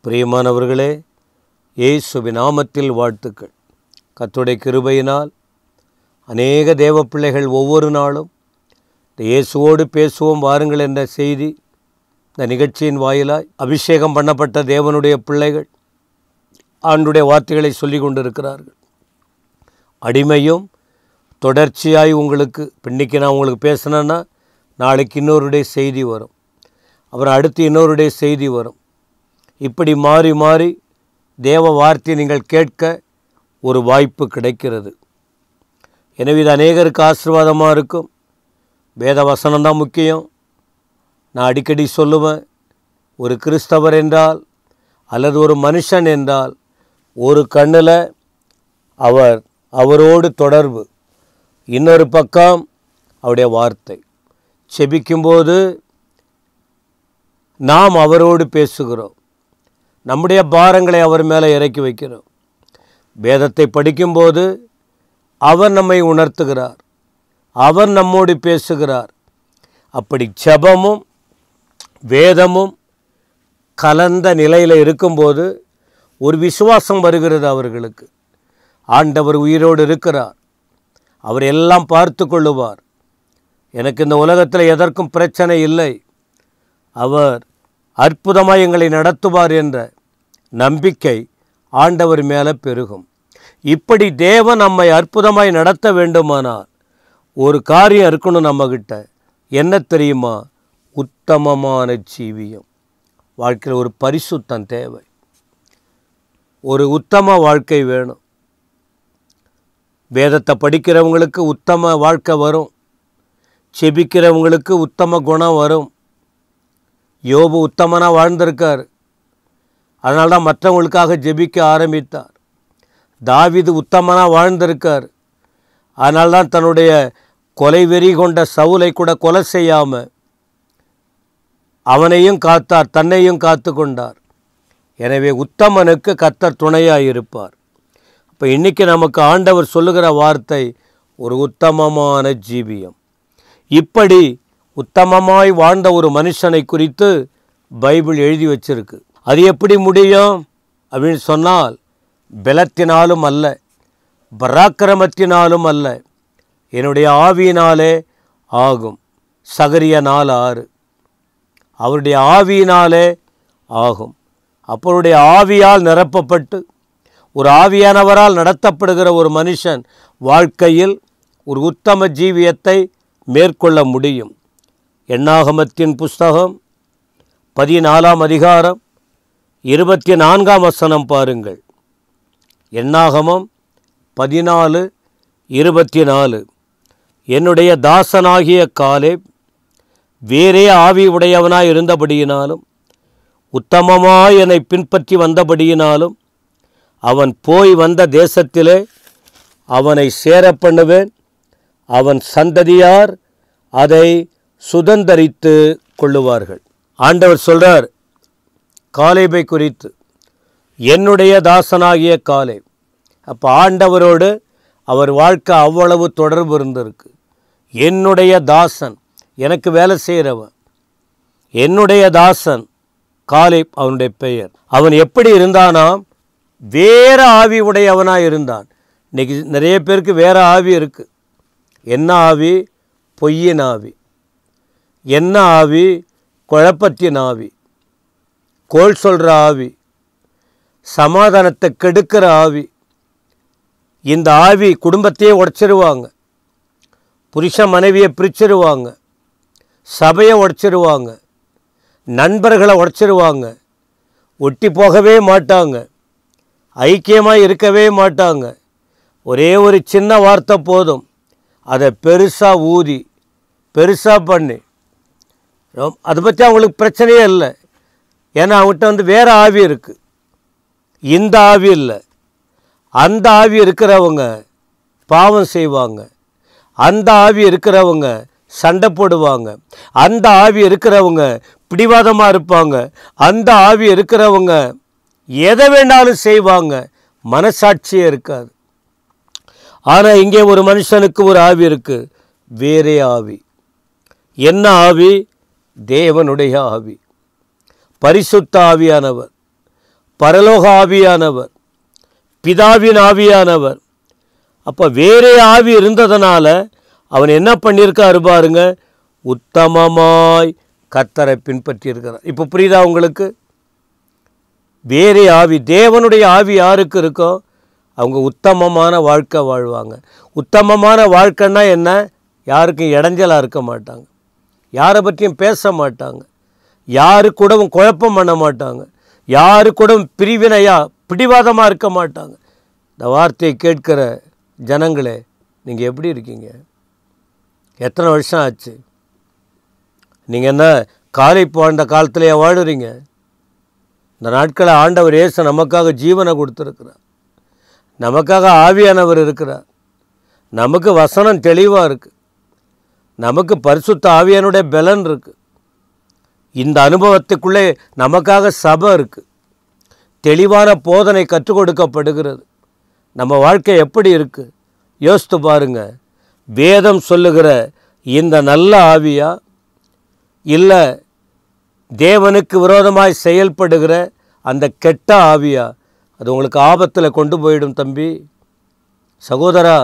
பிரியமானவர்களே, இயேசுவின் நாமத்தில் வாழ்த்துக்கள். கர்த்தருடைய கிருபையினால் அநேக தேவ பிள்ளைகள் ஒவ்வொரு நாளும் இயேசுவோடு பேசுவோம் வாருங்கள் என்ற செய்தி இந்த நிகழ்ச்சியின் வாயிலாய் அபிஷேகம் பண்ணப்பட்ட தேவனுடைய பிள்ளைகள் ஆண்டுடைய வார்த்தைகளை சொல்லி கொண்டிருக்கிறார்கள். அடிமையும் தொடர்ச்சியாய் உங்களுக்கு இன்னைக்கு நான் உங்களுக்கு பேசினேன்னா நாளைக்கு இன்னொருடைய செய்தி வரும், அப்புறம் அடுத்து இன்னொருடைய செய்தி வரும். இப்படி மாறி மாறி தேவ வார்த்தையை நீங்கள் கேட்க ஒரு வாய்ப்பு கிடைக்கிறது. எனவே இது அநேகருக்கு ஆசீர்வாதமாக இருக்கும். வேத வசனம்தான் முக்கியம். நான் அடிக்கடி சொல்லுவேன், ஒரு கிறிஸ்தவர் என்றால் அல்லது ஒரு மனுஷன் என்றால் ஒரு கண்ணில் அவரோடு தொடர்பு, இன்னொரு பக்கம் அவருடைய வார்த்தை. செபிக்கும்போது நாம் அவரோடு பேசுகிறோம், நம்முடைய பாரங்களை அவர் மேலே இறக்கி வைக்கிறோம். வேதத்தை படிக்கும்போது அவர் நம்மை உணர்த்துகிறார், அவர் நம்மோடு பேசுகிறார். அப்படி ஜெபமும் வேதமும் கலந்த நிலையில் இருக்கும்போது ஒரு விசுவாசம் வருகிறது அவர்களுக்கு. ஆண்டவர் உயிரோடு இருக்கிறார், அவர் எல்லாம் பார்த்து கொள்ளுவார், எனக்கு இந்த உலகத்தில் எதற்கும் பிரச்சனை இல்லை, அவர் அற்புதமாக எங்களை நடத்துவார் என்ற நம்பிக்கை ஆண்டவர் மேலே பெருகும். இப்படி தேவன் நம்மை அற்புதமாய் நடத்த வேண்டுமானால் ஒரு காரியம் இருக்கணும் நம்மகிட்ட. என்ன தெரியுமா? உத்தமமான ஜீவியம். வாழ்க்கையில் ஒரு பரிசுத்தம் தேவை, ஒரு உத்தம வாழ்க்கை வேணும். வேதத்தை படிக்கிறவங்களுக்கு உத்தம வாழ்க்கை வரும், செபிக்கிறவங்களுக்கு உத்தம குணம் வரும். யோபு உத்தமனாக வாழ்ந்திருக்கார், அதனால்தான் மற்றவங்களுக்காக ஜெபிக்க ஆரம்பித்தார். தாவீது உத்தமனாக வாழ்ந்திருக்கார், அதனால்தான் தன்னுடைய கொலை வெறி கொண்ட சவுலை கூட கொலை செய்யாமல் அவனையும் காத்தார், தன்னையும் காத்து கொண்டார். எனவே உத்தமனுக்கு கர்த்தர் துணையாக இருப்பார். இப்போ இன்றைக்கி நமக்கு ஆண்டவர் சொல்லுகிற வார்த்தை ஒரு உத்தமமான ஜீவியம். இப்படி உத்தமமாய் வாழ்ந்த ஒரு மனுஷனை குறித்து பைபிள் எழுதி வச்சிருக்கு. அது எப்படி முடியும் அப்படின்னு சொன்னால், பலத்தினாலும் அல்ல, பராக்கிரமத்தினாலும் அல்ல, என்னுடைய ஆவியினாலே ஆகும். சகரியா 4:6. அவருடைய ஆவியினாலே ஆகும். அவருடைய ஆவியால் நிரப்பப்பட்டு ஒரு ஆவியானவரால் நடத்தப்படுகிற ஒரு மனுஷன் வாழ்க்கையில் ஒரு உத்தம ஜீவியத்தை மேற்கொள்ள முடியும். எண்ணாகமத்தின் புஸ்தகம் 14ஆம் அதிகாரம் 24ஆம் வசனம் பாருங்கள். எண்ணாகமம் 14:24. என்னுடைய தாசனாகிய காலேப் வேறே ஆவி உடையவனாய் இருந்தபடியினாலும் உத்தமமாய் என்னை பின்பற்றி வந்தபடியினாலும் அவன் போய் வந்த தேசத்திலே அவனை சேர பண்ணுவேன், அவன் சந்ததியார் அதை சுதந்தரித்து கொள்ளுவார்கள். ஆண்டவர் சொல்றார் காலேபை குறித்து, என்னுடைய தாசனாகிய காலேப். அப்போ ஆண்டவரோடு அவர் வாழ்க்கை அவ்வளவு தொடர்பு இருந்திருக்கு. என்னுடைய தாசன், எனக்கு வேலை செய்கிறவன், என்னுடைய தாசன் காலேப் அவனுடைய பெயர். அவன் எப்படி இருந்தானாம்? வேற ஆவி உடையவனாக இருந்தான். இன்னைக்கு நிறைய பேருக்கு வேற ஆவி இருக்குது. என்ன ஆவி? பொய்யின் ஆவி. என்ன ஆவி? குழப்பத்தின் ஆவி, கோள் சொல்கிற ஆவி, சமாதானத்தை கெடுக்கிற ஆவி. இந்த ஆவி குடும்பத்தையே உடைச்சிருவாங்க, புருஷன் மனைவியை பிரிச்சிருவாங்க, சபையை உடைச்சிருவாங்க, நண்பர்களை உடைச்சிருவாங்க, ஒட்டி போகவே மாட்டாங்க, ஐக்கியமாக இருக்கவே மாட்டாங்க. ஒரே ஒரு சின்ன வார்த்தை போதும், அதை பெருசாக ஊதி பெருசாக பண்ணி, அதை பற்றி அவங்களுக்கு பிரச்சனையே இல்லை. ஏன்னா அவங்ககிட்ட வேறு ஆவி இருக்குது, இந்த ஆவி இல்லை. அந்த ஆவி இருக்கிறவங்க பாவம் செய்வாங்க, அந்த ஆவி இருக்கிறவங்க சண்டை போடுவாங்க, அந்த ஆவி இருக்கிறவங்க பிடிவாதமாக இருப்பாங்க, அந்த ஆவி இருக்கிறவங்க எதை வேண்டாலும் செய்வாங்க, மனசாட்சியே இருக்காது. ஆனால் இங்கே ஒரு மனுஷனுக்கு ஒரு ஆவி இருக்குது, வேறே ஆவி. என்ன ஆவி? தேவனுடைய ஆவி, பரிசுத்த ஆவியானவர். பரலோக ஆவியானவர், பிதாவின் ஆவியானவர். அப்போ வேறே ஆவி இருந்ததுனால அவன் என்ன பண்ணியிருக்காரு பாருங்க, உத்தமமாய் கர்த்தரை பின்பற்றி இருக்கிறார். இப்போ புரியுதா உங்களுக்கு? வேறே ஆவி, தேவனுடைய ஆவி யாருக்கு இருக்கோ அவங்க உத்தமமான வாழ்க்கை வாழ்வாங்க. உத்தமமான வாழ்க்கைன்னா என்ன? யாருக்கும் இடைஞ்சலாக இருக்க மாட்டாங்க, யாரை பற்றியும் பேச மாட்டாங்க, யாரு கூடவும் குழப்பம் பண்ண மாட்டாங்க, யாரு கூடவும் பிரிவினையாக பிடிவாதமாக இருக்க மாட்டாங்க. இந்த வார்த்தையை கேட்கிற ஜனங்களே, நீங்கள் எப்படி இருக்கீங்க? எத்தனை வருஷம் ஆச்சு? நீங்கள் என்ன காலை வாழ்ந்த காலத்திலேயே வாழுறீங்க? இந்த நாட்களை ஆண்டவர் இயேசு நமக்காக ஜீவனை கொடுத்துருக்கிறார், நமக்காக ஆவியானவர் இருக்கிறார், நமக்கு வசனம் தெளிவாக இருக்குது, நமக்கு பரிசுத்த ஆவியானுடைய பலன் இருக்குது. இந்த அனுபவத்துக்குள்ளே நமக்காக சபை இருக்குது, தெளிவான போதனை கற்றுக் கொடுக்கப்படுகிறது. நம்ம வாழ்க்கை எப்படி இருக்குது யோசித்து பாருங்க. வேதம் சொல்லுகிற இந்த நல்ல ஆவியா, இல்லை தேவனுக்கு விரோதமாய் செயல்படுகிற அந்த கெட்ட ஆவியா? அது உங்களுக்கு ஆபத்தில் கொண்டு போயிடும் தம்பி, சகோதரா.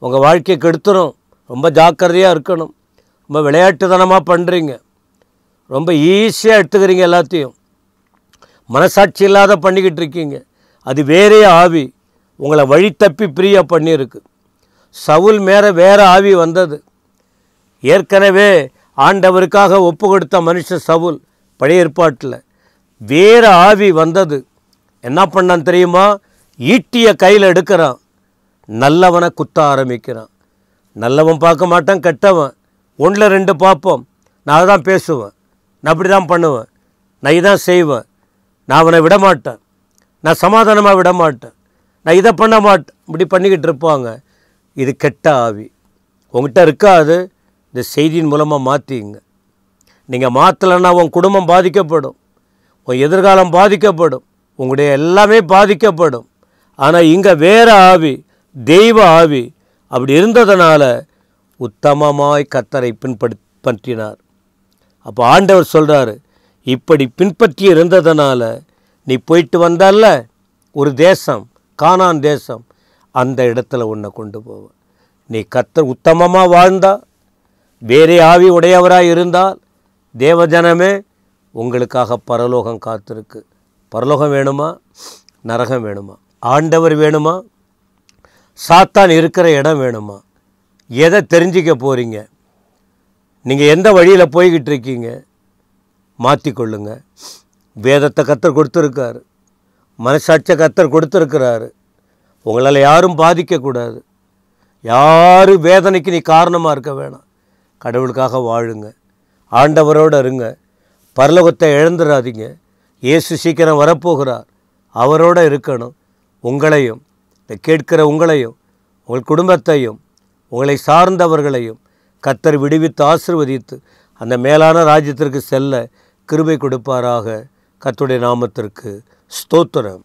உங்கள் வாழ்க்கையை கெடுத்துரும். ரொம்ப ஜாக்கிரதையாக இருக்கணும். ரொம்ப விளையாட்டுத்தனமாக பண்ணுறீங்க, ரொம்ப ஈஸியாக எடுத்துக்கிறீங்க, எல்லாத்தையும் மனசாட்சி இல்லாத பண்ணிக்கிட்டு இருக்கீங்க. அது வேறே ஆவி உங்களை வழி தப்பி பிரியா பண்ணியிருக்கு. சவுல் மேலே வேறு ஆவி வந்தது. ஏற்கனவே ஆண்டவருக்காக ஒப்பு கொடுத்த மனுஷன் சவுல், பழைய ஏற்பாட்டில் வேறு ஆவி வந்தது. என்ன பண்ணான் தெரியுமா? ஈட்டியை கையில் எடுக்கிறான், நல்லவனை குத்த ஆரம்பிக்கிறான். நல்லவன் பார்க்க மாட்டான், கெட்டவன் ஒன்றில் ரெண்டு பார்ப்போம். நான் தான் பேசுவேன், நான் அப்படி தான் பண்ணுவேன், நான் இதான் செய்வேன், நான் அவனை விடமாட்டேன், நான் சமாதானமாக விடமாட்டேன், நான் இதை பண்ண மாட்டேன், இப்படி பண்ணிக்கிட்டு இருப்பாங்க. இது கெட்ட ஆவி உங்கள்கிட்ட இருக்காது. இந்த செய்தியின் மூலமாக மாற்றிங்க. நீங்கள் மாற்றலைன்னா உன் குடும்பம் பாதிக்கப்படும், உன் எதிர்காலம் பாதிக்கப்படும், உங்களுடைய எல்லாமே பாதிக்கப்படும். ஆனால் இங்கே வேறு ஆவி, தெய்வ ஆவி. அப்படி இருந்ததுனால உத்தமமாய் கர்த்தரை பின்பற்றினார். அப்போ ஆண்டவர் சொல்கிறாரு, இப்படி பின்பற்றி இருந்ததுனால நீ போயிட்டு வந்தல்ல ஒரு தேசம், கானான் தேசம், அந்த இடத்துல உன்னை கொண்டு போவ. நீ கர்த்தர் உத்தமமாக வாழ்ந்தா, வேறே ஆவி உடையவராய் இருந்தால், தேவஜனமே உங்களுக்காக பரலோகம் காத்திருக்கு. பரலோகம் வேணுமா, நரகம் வேணுமா, ஆண்டவர் வேணுமா, சாத்தான் இருக்கிற இடம் வேணுமா? எதை தெரிஞ்சிக்க போகிறீங்க? நீங்கள் எந்த வழியில் போய்கிட்டு இருக்கீங்க? மாற்றிக்கொள்ளுங்க. வேதத்தை கர்த்தர் கொடுத்துருக்காரு, மனசாட்சியை கர்த்தர் கொடுத்துருக்கிறாரு. உங்களால் யாரும் பாதிக்கக்கூடாது, யாரும் வேதனைக்கு நீ காரணமாக இருக்க வேணாம். கடவுளுக்காக வாழுங்க, ஆண்டவரோடு இருங்க, பரலோகத்தை இழந்துடாதீங்க. இயேசு சீக்கிரம் வரப்போகிறார், அவரோடு இருக்கணும். உங்களையும் கேட்கிற உங்களையும், உங்கள் குடும்பத்தையும், உங்களை சார்ந்தவர்களையும் கர்த்தர் விடுவித்து ஆசீர்வதித்து அந்த மேலான ராஜ்யத்திற்கு செல்ல கிருபை கொடுப்பாராக. கர்த்தருடைய நாமத்திற்கு ஸ்தோத்திரம்.